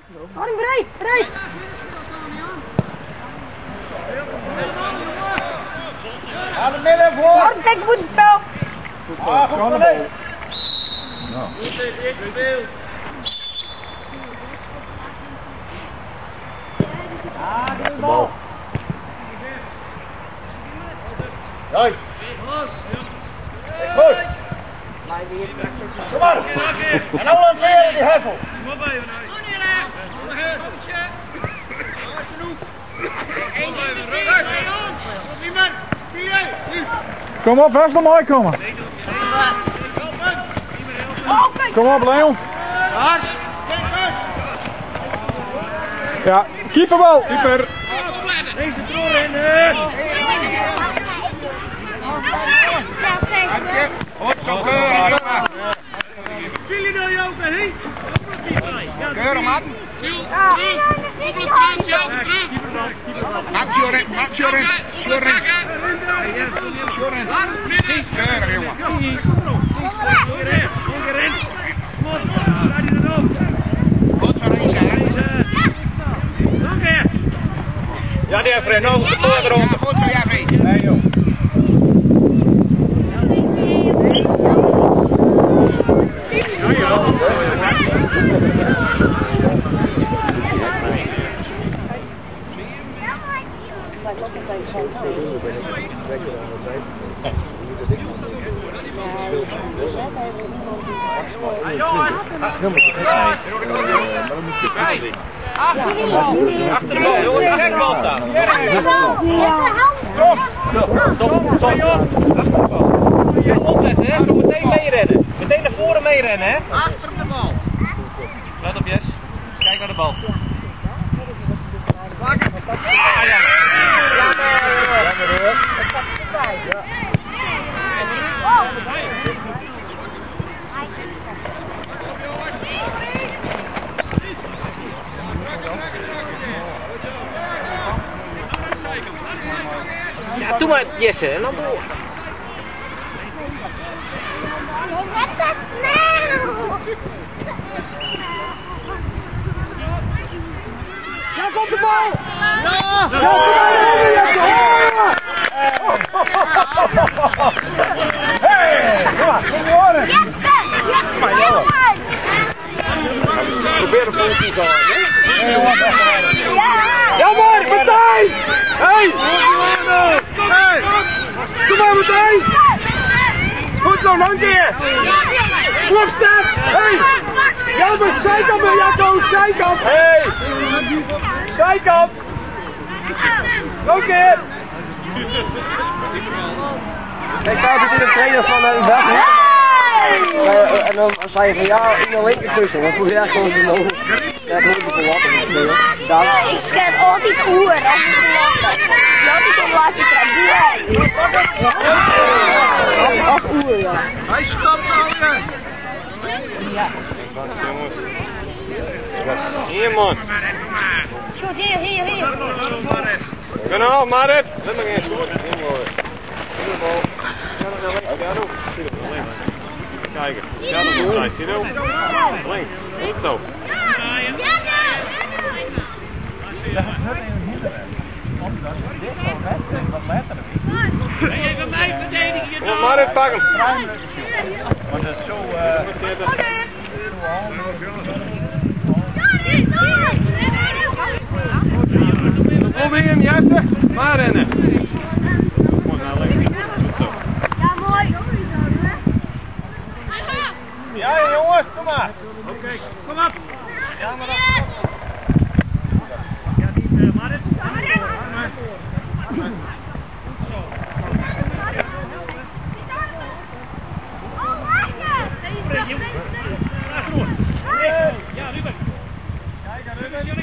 Arm, bereid, bereid! Aan de midden voor! Arm, kijk, goed spel! Ah, goed spel! Nou. Ah, de bal! Juist! Goed! Kom maar! En nou lanceren die heffel! Kom op, best wel mooi komen. Kom op, Leon. Ja, keeperbal. Keeper. Deze troor in. Goed zo, keurig. Jullie nou jou heen? Keurig, man. Maak je erin. Keurig, jongen. Ja, die Efre, nou de poort erop. Goed zo, Efre. Nee, joh. Achter de bal, jongens, achter de bal staan. Opletten, hè, zo meteen meerennen. Meteen naar voren meerennen, hè. Achter de bal. Let op, Jess. Kijk naar de bal. Ja, doe maar Jesse en dan door. Ja, komt de bal! Ja! Hey, kom maar, kom horen. Probeer de voetjes te houden, hè? Ja, mooi, Martijn! Hey! Hey! Kom maar, Martijn! Goed zo, nog een keer! Klopstep! Hey! Ja, maar zijkant, Jacco, zijkant! Hey! Zijkant! Nog een keer! Kijk, daar zit in de trainer van een weg. En dan zei je van ja, in de linkertussen, want hoe jij gewoon zo lopen. Ja, ik hoor het wel wat. Ik scan altijd oer als ik verwacht. Ja, die laat je het Af oer, ja. Hij stapt alweer! Ja. Hier, man! Goed, hier. Genau, Marit! Let me eens goed. Kijken. Ja, dat is nice. Zie je nou? Links. Goed zo. Kom Marit, pak hem. Maar dat is zo... Kom hier, Jesse. Maar rennen. Ja, mooi. Ja, jongens, kom maar. Oké, kom op. Ja, maar dat. Ja, die Marit. Ja, Ruben. Kijk, Ruben.